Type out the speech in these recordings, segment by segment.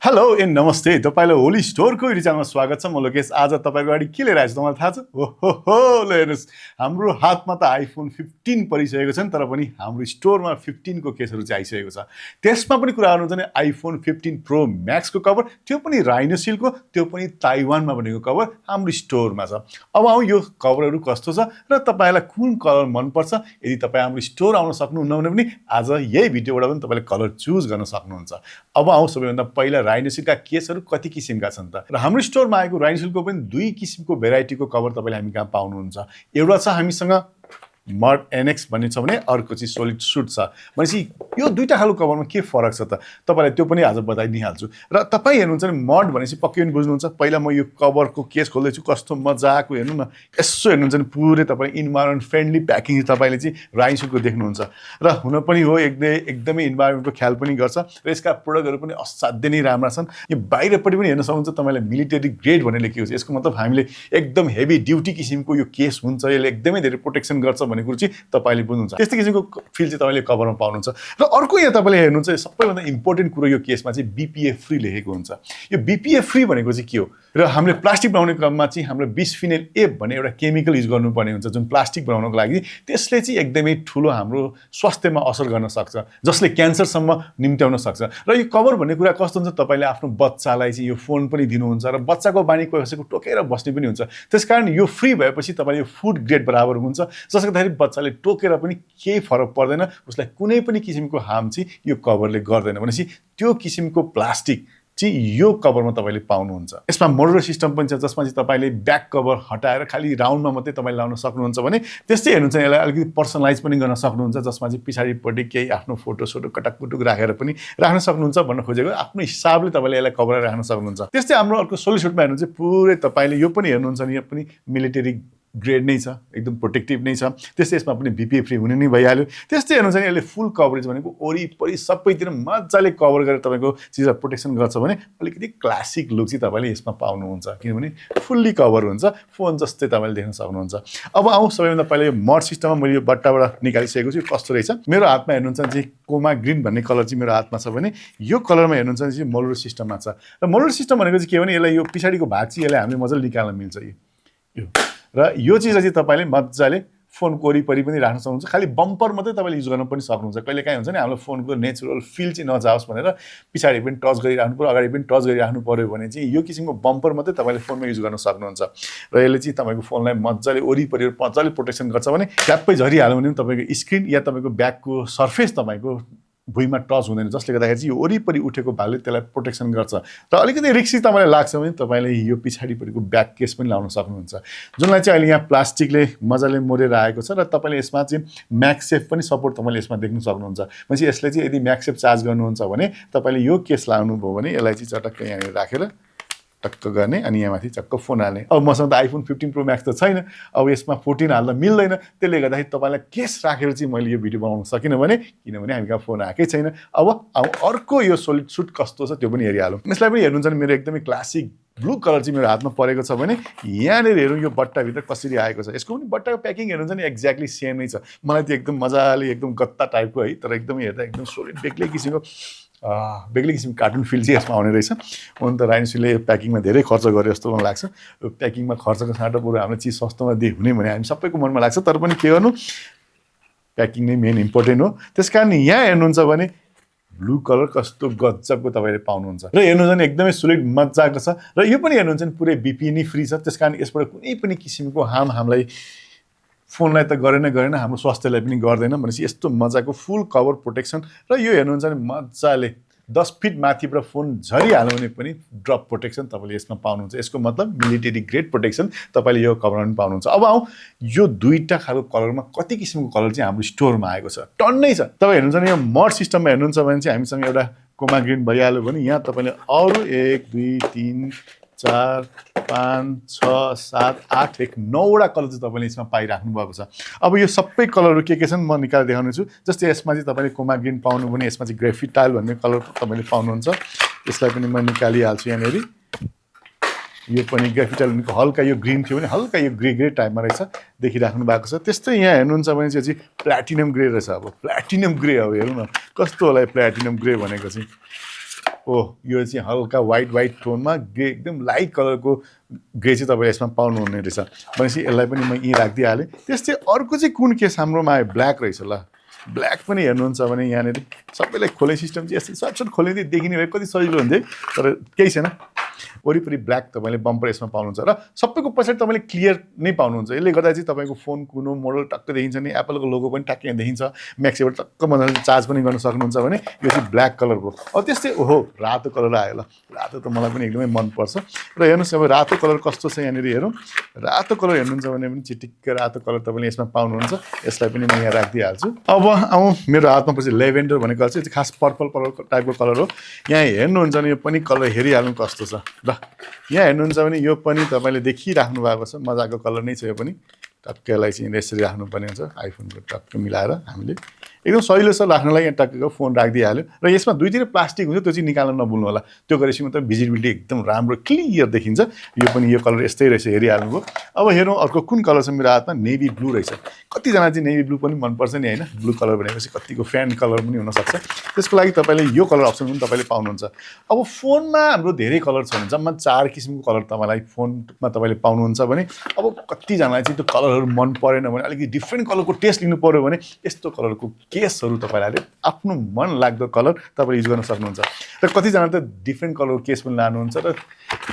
Hello and नमस्ते तपाईलाई ओली स्टोरको रिचामा स्वागत छ। म लोकेश आज तपाईको अगाडि के लिएर आएको छु तपाईलाई थाहा छ? ओहो ल हेर्नुस्, हाम्रो हातमा त आइफोन 15 परिसकेको छ नि, तर पनि हाम्रो स्टोरमा 15 को केसहरु चाहिँ आइसकेको छ। त्यसमा पनि कुरा गर्नुहुन्छ भने आइफोन 15 प्रो मैक्स को कभर, त्यो पनि RhinoShield को, त्यो पनि ताइवानमा बनेको कभर हाम्रो स्टोरमा छ। अब आउँ यो कभरहरु कस्तो छ र तपाईलाई कुन कलर मन पर्छ। यदि तपाई हाम्रो स्टोर आउन सक्नुहुन्न भने पनि आज यही भिडियोबाट पनि तपाईले कलर चुज गर्न सक्नुहुन्छ। अब आउँ सबैभन्दा पहिला RhinoShield का केसहरु कति किसिमका छन् त, र हाम्रो स्टोरमा आएको RhinoShield को पनि दुई किसिमको भेराइटीको कभर तपाईले हामी कहाँ पाउनुहुन्छ। एउटा छ हामीसँग मर्ग NX भन्ने छ भने अर्को चाहिँ SolidSuit छ। भनेपछि यो दुईटा खालको कभरमा के फरक छ त तपाईलाई त्यो पनि आज बताइदिइहाल्छु। र तपाई हेर्नुहुन्छ नि मर्ग भनेपछि पक्कै पनि बुझ्नुहुन्छ। पहिला म यो कभरको केस खोल्दै छु, कस्तो मजाको हेर्नु न, यसो हेर्नुहुन्छ नि पुरै तपाई इन्भाइरोमेन्ट फ्रेन्डली प्याकिङ तपाईले चाहिँ RhinoShield को देख्नुहुन्छ। र हुन पनि हो एकदमै इन्भाइरोमेन्टको ख्याल पनि गर्छ र यसका प्रोडक्टहरु पनि असाध्यै नै राम्रा छन्। यो बाहिरपट्टि पनि हेर्न सक्नुहुन्छ तपाईले मिलिटरी ग्रेड भनेर लेखिएको छ। यसको मतलब हामीले एकदम हेभी ड्युटी किसिमको यो केस हुन्छ, यसले एकदमै धेरै प्रोटेक्सन गर्छ भन्ने कुरा चाहिँ तपाईले बुझ्नुहुन्छ। त्यस्तै किसिमको फिल चाहिँ तपाईले कभरमा पाउनुहुन्छ। र अर्को यहाँ तपाईले हेर्नुहुन्छ सबैभन्दा इम्पोर्टेन्ट कुरा यो केसमा चाहिँ BPA फ्री लेखेको हुन्छ। यो BPA फ्री भनेको चाहिँ के हो र हामीले प्लास्टिक बनाउने क्रममा चाहिँ हाम्रो बिस्फिनेल ए भन्ने एउटा केमिकल युज गर्नुपर्ने हुन्छ, जुन प्लास्टिक बनाउनको लागि त्यसले चाहिँ एकदमै ठुलो हाम्रो स्वास्थ्यमा असर गर्न सक्छ, जसले क्यान्सरसम्म निम्त्याउन सक्छ। र यो कभर भन्ने कुरा कस्तो हुन्छ, तपाईले आफ्नो बच्चालाई चाहिँ यो फोन पनि दिनुहुन्छ र बच्चाको बानी कसैको टोकेर बस्ने पनि हुन्छ। त्यसकारण यो फ्री भएपछि तपाईले यो फुड ग्रेड बराबर हुन्छ, जसले गर्दाखेरि बच्चाले टोकेर पनि केही फरक पर्दैन, उसलाई कुनै पनि किसिमको हार्म चाहिँ यो कभरले गर्दैन। भनेपछि त्यो किसिमको प्लास्टिक चाहिँ यो कभरमा तपाईले पाउनुहुन्छ। यसमा मोडुलर सिस्टम पनि छ, जसमा चाहिँ तपाईले ब्याक कभर हटाएर खाली राउन्डमा मात्रै तपाईले लाउन सक्नुहुन्छ भने। त्यस्तै हेर्नुहुन्छ यसलाई अलिकति पर्सनलाइज पनि गर्न सक्नुहुन्छ, जसमा चाहिँ पछाडिपट्टि केही आफ्नो फोटो कटाकपुटुक राखेर पनि राख्न सक्नुहुन्छ। भन्न खोजेको आफ्नो हिसाबले तपाईले यसलाई कभर राख्न सक्नुहुन्छ। त्यस्तै हाम्रो अर्को SolidSuitमा हेर्नुहुन्छ पुरै तपाईले यो पनि हेर्नुहुन्छ नि, यो पनि मिलिटरी ग्रेड नै छ, एकदम प्रोटेक्टिभ नै छ। त्यस्तै यसमा पनि BPA फ्री हुने नै भइहाल्यो। त्यस्तै हेर्नुहुन्छ नि यसले फुल कभरेज भनेको वरिपरि सबैतिर मजाले कभर गरेर तपाईको चिजहरु प्रोटेक्सन गर्छ भने अलिकति क्लासिक लुक चाहिँ तपाईले यसमा पाउनुहुन्छ, किनभने फुल्ली कभर हुन्छ, फोन जस्तै तपाईले देख्न सक्नुहुन्छ। अब आउँ सबैभन्दा पहिला यो मर्ग सिस्टममा मैले यो बट्टाबाट निकालिसकेको छु। कस्तो रहेछ, मेरो हातमा हेर्नुहुन्छ चाहिँ कोमा ग्रीन भन्ने कलर चाहिँ मेरो हातमा छ भने यो कलरमा हेर्नुहुन्छ चाहिँ मोडुलर सिस्टममा छ। र मोडुलर सिस्टम भनेको चाहिँ के भने यसलाई यो पछाडिको भाग चाहिँ यसलाई हामीले मजाले निकाल्न मिल्छ यो। र यो चिजलाई चाहिँ तपाईले मजाले फोनको वरिपरि पनि राख्न सक्नुहुन्छ। खाली बम्पर मात्रै तपाईले युज गर्न पनि सक्नुहुन्छ। कहिलेकाहीँ हुन्छ नि हाम्रो फोनको नेचुरल फिल चाहिँ नजाओस् भनेर पछाडि पनि टच गरिराख्नु पर्यो, अगाडि पनि टच गरिराख्नु पर्यो भने चाहिँ यो किसिमको बम्पर मात्रै तपाईले फोनमा युज गर्न सक्नुहुन्छ। र यसले चाहिँ तपाईको फोनलाई मजाले वरिपरि मजाले प्रोटेक्सन गर्छ भने ट्याप्पै झरिहाल्यो भने तपाईको स्क्रिन या तपाईको ब्याकको सर्फेस तपाईको भुइँमा टच हुँदैन, जसले गर्दाखेरि चाहिँ यो वरिपरि उठेको भागले त्यसलाई प्रोटेक्सन गर्छ। र अलिकति रिस्की तपाईलाई लाग्छ भने तपाईले यो पछाडिपट्टिको ब्याक केस पनि लाउन सक्नुहुन्छ, जुनलाई चाहिँ अहिले यहाँ प्लास्टिकले मजाले मोरेर आएको छ। र तपाईले यसमा चाहिँ म्याक्सेफ पनि सपोर्ट तपाईले यसमा देख्न सक्नुहुन्छ। भनेपछि यसले चाहिँ यदि म्याक्सेफ चार्ज गर्नुहुन्छ भने तपाईले यो केस लाउनु भयो भने यसलाई चाहिँ चटक्क यहाँ राखेर टक्क गर्ने अनि यहाँ माथि चक्क फोन हाल्ने। अब मसँग त आइफोन 15 प्रो म्याक्स त छैन, अब यसमा 14 हाल्दा मिल्दैन। त्यसले गर्दाखेरि तपाईलाई केस राखेर चाहिँ मैले यो भिडियो बनाउन सकिनँ भने, किनभने हामी कहाँ फोन आएकै छैन। अब अर्को यो SolidSuit कस्तो छ त्यो पनि हेरिहालौँ। यसलाई पनि हेर्नुहुन्छ भने मेरो एकदमै क्लासिक ब्लू कलर चाहिँ मेरो हातमा परेको छ भने यहाँनिर हेरौँ यो बट्टाभित्र कसरी आएको छ। यसको पनि बट्टाको प्याकिङ हेर्नुहुन्छ नि एक्ज्याक्टली सेम नै छ। मलाई त्यो एकदम मजाले एकदम गत्ता टाइपको है, तर एकदमै हेर्दा एकदम सोलिड बेग्लै किसिमको कार्टुन फिल चाहिँ यसमा आउने रहेछ। अन्त RhinoShieldले प्याकिङमा धेरै खर्च गरे जस्तो मलाई लाग्छ। यो प्याकिङमा खर्चको साटो बरु हाम्रो चिज सस्तोमा दिए हुने भने हामी सबैको मनमा लाग्छ, तर पनि के गर्नु, प्याकिङ नै मेन इम्पोर्टेन्ट हो। त्यसकारण यहाँ हेर्नुहुन्छ भने ब्लू कलर कस्तो गजबको तपाईले पाउनुहुन्छ। र हेर्नुहुन्छ भने एकदमै सोलिड मजाको छ। र यो पनि हेर्नुहुन्छ भने पुरै BPA नै फ्री छ। त्यसकारण यसबाट कुनै पनि किसिमको हार्म हामीलाई फोनलाई त गरेन हाम्रो स्वास्थ्यलाई पनि गर्दैन। भनेपछि यस्तो मजाको फुल कभर प्रोटेक्सन। र यो हेर्नुहुन्छ भने मजाले 10 फिट माथिबाट फोन झरिहाल्यो भने पनि ड्रप प्रोटेक्सन तपाईले यसमा पाउनुहुन्छ। यसको मतलब मिलिटरी ग्रेड प्रोटेक्सन तपाईले यो कभरमा पनि पाउनुहुन्छ। अब आउँ यो दुईटा खालको कलरमा कति किसिमको कलर चाहिँ हाम्रो स्टोरमा आएको छ, टन्नै छ। तपाईँ हेर्नुहुन्छ भने यो मर्ग सिस्टममा हेर्नुहुन्छ भने चाहिँ हामीसँग एउटा कोमा ग्रीन भइहाल्यो भने यहाँ तपाईले अरू 1 2 3 4 5 6 7 8 1 9 वटा कलर चाहिँ तपाईले यसमा पाइराख्नु भएको छ। अब यो सबै कलरहरु के छन् म निकालेर देखाउने छु। जस्तै यसमा चाहिँ तपाईले कोमा ग्रीन पाउनु भने यसमा चाहिँ ग्राफिट टाइल भन्ने कलर तपाईले पाउनुहुन्छ। यसलाई पनि म निकालिहाल्छु यहाँनेरि। यो पनि ग्राफिट टाइल भनेको हल्का यो ग्रीन थियो भने हल्का यो ग्रे टाइपमा रहेछ, देखिराख्नु भएको छ। त्यस्तै यहाँ हेर्नुहुन्छ भने चाहिँ प्ल्याटिनम ग्रे रहेछ। अब प्ल्याटिनम ग्रे अब हेरौँ न कस्तो होला प्ल्याटिनम ग्रे भनेको चाहिँ। ओह यो चाहिँ हल्का व्हाइट टोनमा ग्रे एकदम लाइट कलरको ग्रे चाहिँ तपाईँले यसमा पाउनुहुने रहेछ भनेपछि यसलाई पनि म यहीँ राखिदिइहालेँ। त्यस्तै अर्को चाहिँ कुन केस हाम्रोमा ब्ल्याक रहेछ ल ब्ल्याक पनि हेर्नुहुन्छ भने यहाँनिर सबैलाई खोल्ने सिस्टम चाहिँ यस्तै सट खोलिदिए देखिने भए कति सजिलो हुन्थ्यो तर केही छैन वरिपरि ब्ल्याक तपाईँले बम्पर यसमा पाउनुहुन्छ र सबैको पछाडि तपाईँले क्लियर नै पाउनुहुन्छ। यसले गर्दा चाहिँ तपाईँको फोन कुन मोडल टक्क देखिन्छ नि एप्पलको लोगो पनि टक्कै यहाँ देखिन्छ म्याक्सबाट टक्क मजाले चार्ज पनि गर्न सक्नुहुन्छ भने यो चाहिँ ब्ल्याक कलरको। अब त्यस्तै ओहो रातो कलर आयो ल रातो त मलाई पनि एकदमै मनपर्छ र हेर्नुहोस् अब रातो कलर कस्तो छ यहाँनिर हेरौँ रातो कलर हेर्नुहुन्छ भने पनि चिटिक्क रातो कलर तपाईँले यसमा पाउनुहुन्छ यसलाई पनि म यहाँ राखिदिइहाल्छु। अब आउँ मेरो हातमा पछि लेभेन्डर भनेको चाहिँ खास पर्पल कलर टाइपको कलर हो। यहाँ हेर्नुहुन्छ भने यो पनि कलर हेरिहाल्नु कस्तो छ ल यहाँ हेर्नुहुन्छ भने यो पनि तपाईँले देखिराख्नु भएको छ मजाको कलर नै छ यो पनि टक्कैलाई चाहिँ यसरी राख्नुपर्ने हुन्छ आइफोनको टक्क मिलाएर हामीले एकदम सजिलो छ राख्नलाई यहाँ टक्कको फोन राखिदिइहाल्यो र यसमा दुईतिर प्लास्टिक हुन्छ त्यो चाहिँ निकाल्न नभुल्नु होला त्यो गरेपछि मात्रै भिजिबिलिटी एकदम राम्रो क्लियर देखिन्छ। यो पनि यो कलर यस्तै रहेछ हेरिहाल्नुभयो। अब हेरौँ अर्को कुन कलर छ मेरो हातमा नेभी ब्लू रहेछ कतिजना चाहिँ नेभी ब्लू पनि मनपर्छ नि होइन ब्लू कलर भनेपछि कतिको फ्यान कलर पनि हुनसक्छ त्यसको लागि तपाईँले यो कलर अप्सन पनि तपाईँले पाउनुहुन्छ। अब फोनमा हाम्रो धेरै कलर छ भने जम्मा 4 किसिमको कलर तपाईँलाई फोनमा तपाईँले पाउनुहुन्छ भने अब कतिजनालाई चाहिँ त्यो कलरहरू मन परेन भने अलिकति डिफ्रेन्ट कलरको टेस्ट लिनु पऱ्यो भने यस्तो कलरको केसहरू तपाईँहरूले आफ्नो मन लाग्दो कलर तपाईँले युज गर्न सक्नुहुन्छ र कतिजना त डिफ्रेन्ट कलरको केस पनि लानुहुन्छ र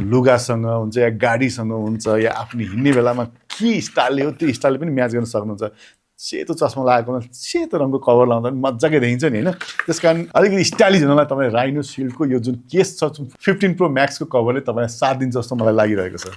लुगासँग हुन्छ या गाडीसँग हुन्छ या आफ्नो हिँड्ने बेलामा के स्टाइलले हो त्यो स्टाइलले पनि म्याच गर्न सक्नुहुन्छ। सेतो चस्मा लगाएकोमा सेतो रङको कभर लाउँदा पनि मजाकै देखिन्छ नि होइन त्यस कारण अलिकति स्टाइलिस हुनलाई तपाईँले RhinoShieldको यो जुन केस छ 15 Pro Maxको कभरले तपाईँलाई साथ दिन्छ जस्तो मलाई लागिरहेको छ।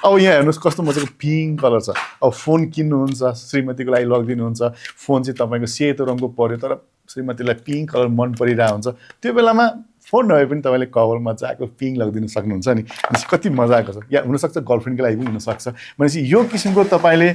अब यहाँ हेर्नुहोस् कस्तो मजाको पिङ्क कलर छ। अब फोन किन्नुहुन्छ श्रीमतीको लागि लगिदिनुहुन्छ फोन चाहिँ तपाईँको सेतो रङको पर्यो तर श्रीमतीलाई पिङ्क कलर मन परिरहेको हुन्छ त्यो बेलामा फोन नभए पनि तपाईँले कभर मजाको पिङ्क लगिदिनु सक्नुहुन्छ नि भनेपछि कति मजाको छ या हुनसक्छ गर्लफ्रेन्डको लागि पनि हुनसक्छ भनेपछि यो किसिमको तपाईँले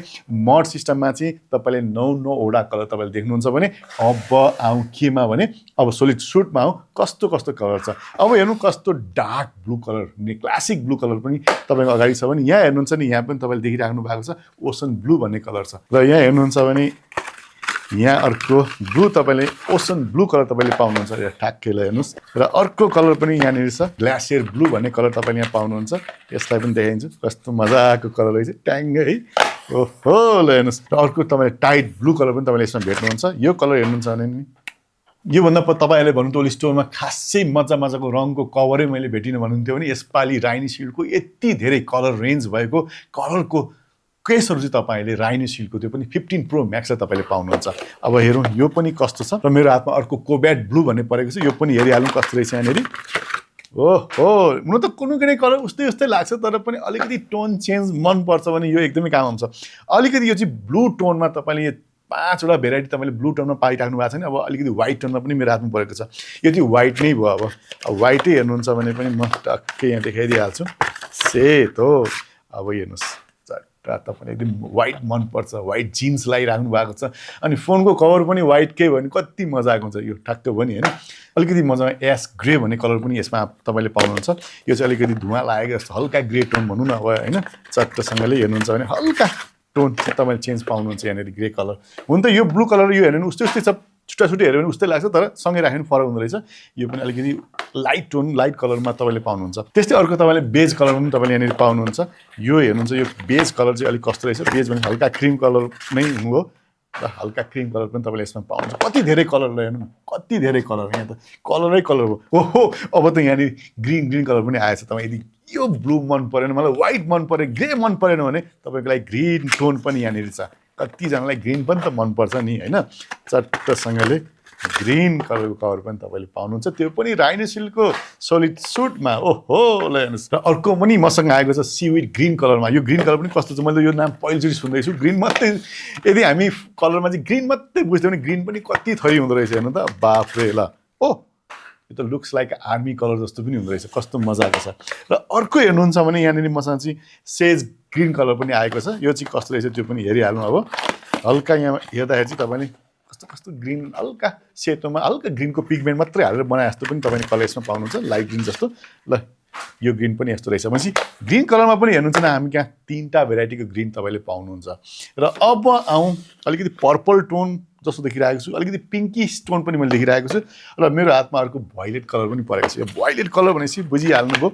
मड सिस्टममा चाहिँ तपाईँले 9वटा कलर तपाईँले देख्नुहुन्छ भने अब आउँ केमा भने अब SolidSuitमा आउँ कस्तो कस्तो कलर छ। अब हेर्नु कस्तो dark blue colour classic blue colour पनि तपाईँको अगाडि छ भने यहाँ हेर्नुहुन्छ नि यहाँ पनि तपाईँले देखिराख्नु भएको छ ओसन ब्लू भन्ने कलर छ र यहाँ हेर्नुहुन्छ भने यहाँ अर्को ब्लू तपाईँले ओसन ब्लू कलर तपाईँले पाउनुहुन्छ यहाँ ठ्याक्कैलाई हेर्नुहोस् र अर्को कलर पनि यहाँनिर छ ग्लासियर ब्लू भन्ने कलर तपाईँले यहाँ पाउनुहुन्छ यसलाई पनि देखाइदिन्छु कस्तो मजाको कलर रहेछ ट्याङ्गै है ओहो ल हेर्नुहोस् र अर्को तपाईँले टाइट ब्लू कलर पनि तपाईँले यसमा भेट्नुहुन्छ यो कलर हेर्नुहुन्छ भने नि योभन्दा तपाईँहरूले भन्नु त ओली स्टोरमा खासै मजाको रङको कभरै मैले भेटिनँ भन्नुहुन्थ्यो भने यसपालि RhinoShieldको यति धेरै कलर रेन्ज भएको कलरको केसहरू चाहिँ तपाईँले RhinoShieldको त्यो पनि 15 Pro Max तपाईँले पाउनुहुन्छ। अब हेरौँ यो पनि कस्तो छ र मेरो हातमा अर्को कोब्याट ब्लू भन्ने परेको छ यो पनि हेरिहाल्नु कस्तो रहेछ यहाँनिर ओहो हुन त कुनै कलर उस्तै लाग्छ तर पनि अलिकति टोन चेन्ज मनपर्छ भने यो एकदमै काम आउँछ। अलिकति यो चाहिँ ब्लू टोनमा तपाईँले यो 5वटा भेराइटी तपाईँले ब्लू टोनमा पाइराख्नु भएको छ नि अब अलिकति व्हाइट टोनमा पनि मेरो हातमा परेको छ यो चाहिँ व्हाइट नै भयो। अब व्हाइटै हेर्नुहुन्छ भने पनि म टक्कै यहाँ देखाइदिइहाल्छु सेतो अब हेर्नुहोस् तपाईँलाई एकदम व्हाइट मनपर्छ व्हाइट जिन्स लगाइराख्नु भएको छ अनि फोनको कभर पनि व्हाइटकै भयो भने कति मजाको हुन्छ यो ठ्याक्क पनि होइन अलिकति मजामा एस ग्रे भन्ने कलर पनि यसमा तपाईँले पाउनुहुन्छ यो चाहिँ अलिकति धुवा लागेको जस्तो हल्का ग्रे टोन भनौँ न अब होइन चट्टसँगले हेर्नुहुन्छ भने हल्का टोन चाहिँ तपाईँले चेन्ज पाउनुहुन्छ यहाँनिर ग्रे कलर हुन त यो ब्लू कलर यो हेर्नु उस्तै छ छुट्टा हेऱ्यो भने उस्तै लाग्छ तर सँगै राख्नु फरक हुँदो रहेछ यो पनि अलिकति लाइट टोन लाइट कलरमा तपाईँले पाउनुहुन्छ। त्यस्तै अर्को तपाईँले बेज कलर पनि तपाईँले यहाँनिर पाउनुहुन्छ यो हेर्नुहुन्छ यो बेज कलर चाहिँ अलिक कस्तो रहेछ बेज भने हल्का क्रिम कलर नै हुनु हो र हल्का क्रिम कलर पनि तपाईँले यसमा पाउनुहुन्छ कति धेरै कलर हेर्नु कति धेरै कलर यहाँ त कलरै कलर हो ओहो अब त यहाँनिर ग्रिन कलर पनि आएछ तपाईँ यदि यो ब्लू मन परेन मलाई व्हाइट मन पऱ्यो ग्रे मन परेन भने तपाईँको लागि ग्रिन टोन पनि यहाँनिर छ कतिजनालाई ग्रिन पनि त मनपर्छ नि होइन चट्टसँगले ग्रिन कलरको कभर पनि तपाईँले पाउनुहुन्छ त्यो पनि RhinoShieldको SolidSuitमा ओहो ल हेर्नुहोस् र अर्को पनि मसँग आएको छ सीविड ग्रिन कलरमा यो ग्रिन कलर पनि कस्तो छ मैले यो नाम पहिलोचोटि सुन्दैछु ग्रिन मात्रै यदि हामी कलरमा चाहिँ ग्रिन मात्रै बुझ्थ्यौँ भने ग्रिन पनि कति थरी हुँदो रहेछ हेर्नु त बाफ्रे ल ओ यो त लुक्स लाइक आर्मी कलर जस्तो पनि हुँदो रहेछ कस्तो मजाको छ र अर्को हेर्नुहुन्छ भने यहाँनिर मसँग चाहिँ सेज ग्रिन कलर पनि आएको छ यो चाहिँ कस्तो रहेछ त्यो पनि हेरिहाल्नु अब हल्का यहाँ हेर्दाखेरि चाहिँ तपाईँले कस्तो ग्रिन हल्का सेतोमा हल्का ग्रिनको पिगमेन्ट मात्रै हालेर बनाए जस्तो पनि तपाईँले कलर यसमा पाउनुहुन्छ लाइट ग्रिन जस्तो ल यो ग्रिन पनि यस्तो रहेछ भनेपछि ग्रिन कलरमा पनि हेर्नुहुन्छ न हामी कहाँ 3टा भेराइटीको ग्रिन तपाईँले पाउनुहुन्छ। र अब आउँ अलिकति पर्पल टोन जस्तो देखिरहेको छु अलिकति पिङ्की स्टोन पनि मैले देखिरहेको छु र मेरो हातमा अर्को भोइलेट कलर पनि परेको छ यो भोइलेट कलर भनेपछि बुझिहाल्नुभयो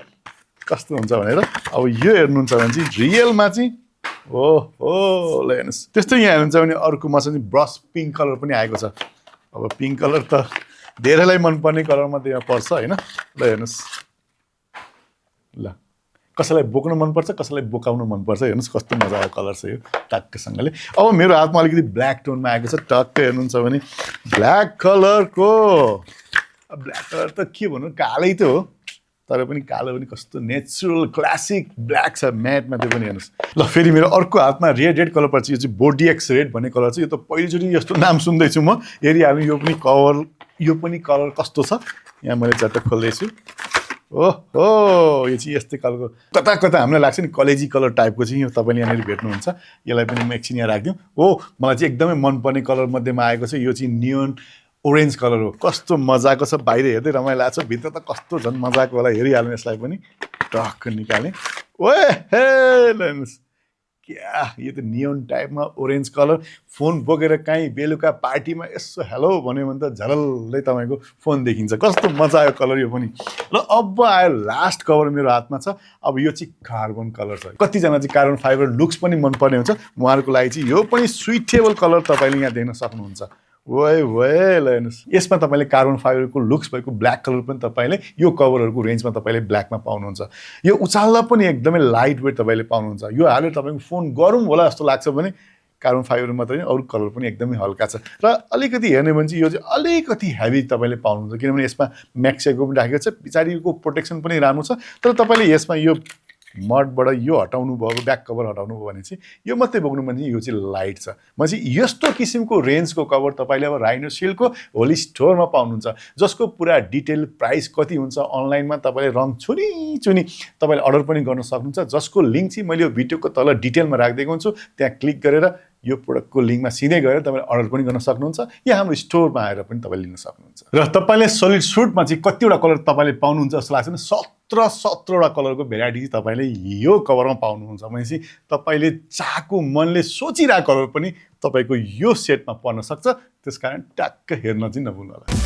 कस्तो हुन्छ भनेर अब यो हेर्नुहुन्छ भने चाहिँ रियलमा चाहिँ ओहो ल हेर्नुहोस् त्यस्तै यहाँ हेर्नुहुन्छ भने अर्को मसँग ब्रस पिङ्क कलर पनि आएको छ अब पिङ्क कलर त धेरैलाई मनपर्ने कलरमध्ये यहाँ पर्छ होइन ल हेर्नुहोस् ल कसैलाई बोक्न मनपर्छ कसैलाई बोकाउन मनपर्छ हेर्नुहोस् कस्तो मजाको कलर छ यो टक्कसँगले अब मेरो हातमा अलिकति ब्ल्याक टोनमा आएको छ टक्क हेर्नुहुन्छ भने ब्ल्याक कलरको ब्ल्याक कलर त के भन्नु कालै त हो तर पनि कालो पनि कस्तो नेचुरल क्लासिक ब्ल्याक छ म्याटमा त्यो पनि हेर्नुहोस् ल फेरि मेरो अर्को हातमा रेड कलर पर्छ यो चाहिँ बोडिएक्स रेड भन्ने कलर छ यो त पहिलोचोटि यस्तो नाम सुन्दैछु म हेरिहाल्नु यो पनि कलर कस्तो छ यहाँ मैले चट्ट खोल्दैछु ओहो यो चाहिँ यस्तै कलरको कता कता हामीलाई लाग्छ नि कलेजी कलर टाइपको चाहिँ यो तपाईँले यहाँनिर भेट्नुहुन्छ यसलाई पनि म एकछिन यहाँ राखिदिउँ हो मलाई चाहिँ एकदमै मनपर्ने कलर मध्येमा आएको छ यो चाहिँ नियोन ओरेन्ज कलर हो कस्तो मजाको छ बाहिर हेर्दै रमाइलो लाग्छ भित्र त कस्तो झन् मजाको होला हेरिहाल्नु यसलाई पनि टक्क निकाल्ने ओए हे हेर्नुहोस् क्या यो त नियोन टाइपमा ओरेन्ज कलर फोन बोकेर काहीँ बेलुका पार्टीमा यसो हेलो भन्यो भने त झलल्लै तपाईँको फोन देखिन्छ कस्तो मजा आयो कलर यो पनि र अब आयो लास्ट कभर मेरो हातमा छ अब यो चाहिँ कार्बन कलर छ कतिजना चाहिँ कार्बन फाइबर लुक्स पनि मनपर्ने हुन्छ उहाँहरूको लागि चाहिँ यो पनि सुइटेबल कलर तपाईँले यहाँ देख्न सक्नुहुन्छ ओए ल हेर्नुहोस् यसमा तपाईँले कार्बन फाइबरको लुक्स भएको ब्ल्याक कलर पनि तपाईँले यो कभरहरूको रेन्जमा तपाईँले ब्ल्याकमा पाउनुहुन्छ यो उचाल्दा पनि एकदमै लाइट वेट तपाईँले पाउनुहुन्छ यो हालेर तपाईँको फोन गरौँ होला जस्तो लाग्छ भने कार्बन फाइबर मात्रै अरू कलर पनि एकदमै हल्का छ र अलिकति हेर्ने भने चाहिँ यो चाहिँ अलिकति हेभी तपाईँले पाउनुहुन्छ किनभने यसमा म्याक्सेको पनि राखेको छ पछाडिको प्रोटेक्सन पनि राम्रो छ तर तपाईँले यसमा यो मडबाट यो हटाउनु भयो ब्याक कभर हटाउनु भयो भने चाहिँ यो मात्रै बोक्नु भने यो चाहिँ लाइट छ म चाहिँ यस्तो किसिमको रेन्जको कभर तपाईँले अब राइनोसिल्डको होली स्टोरमा पाउनुहुन्छ जसको पुरा डिटेल प्राइस कति हुन्छ अनलाइनमा तपाईँले रङ चुनी तपाईँले अर्डर पनि गर्न सक्नुहुन्छ जसको लिङ्क चाहिँ मैले यो भिडियोको तल डिटेलमा राखिदिएको हुन्छु त्यहाँ क्लिक गरेर यो प्रोडक्टको लिङ्कमा सिधै गएर तपाईँले अर्डर पनि गर्न सक्नुहुन्छ या हाम्रो स्टोरमा आएर पनि तपाईँले लिन सक्नुहुन्छ र तपाईँले सोलिड सुटमा चाहिँ कतिवटा कलर तपाईँले पाउनुहुन्छ जस्तो लाग्छ भने 17वटा कलरको भेराइटी चाहिँ तपाईँले यो कभरमा पाउनुहुन्छ भनेपछि तपाईँले चाहेको मनले सोचिरहेको कलर पनि तपाईँको यो सेटमा पर्न सक्छ त्यसकारण ट्याक्क हेर्न चाहिँ नभुल्नु होला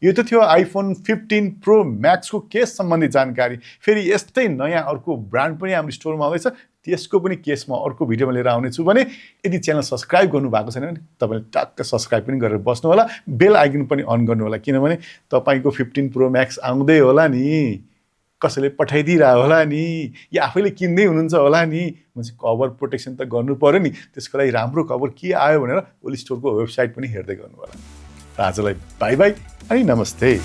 यो त थियो आइफोन 15 प्रो म्याक्सको केस सम्बन्धी जानकारी फेरि यस्तै नयाँ अर्को ब्रान्ड पनि हाम्रो स्टोरमा आउँदैछ त्यसको पनि केसमा अर्को भिडियोमा लिएर आउनेछु भने यदि च्यानल सब्सक्राइब गर्नु भएको छैन भने तपाईँले टक्क सब्सक्राइब पनि गरेर बस्नु होला बेल आइकन पनि अन गर्नु होला किनभने तपाईँको 15 प्रो म्याक्स आउँदै होला नि कसैले पठाइदिइरह होला नि या आफैले किन्दै हुनुहुन्छ होला नि म चाहिँ कभर प्रोटेक्सन त गर्नु पर्यो नि त्यसको लागि राम्रो कभर के आयो भनेर ओली स्टोरको वेबसाइट पनि हेर्दै गर्नु होला आजलाई बाई बाई अनि नमस्ते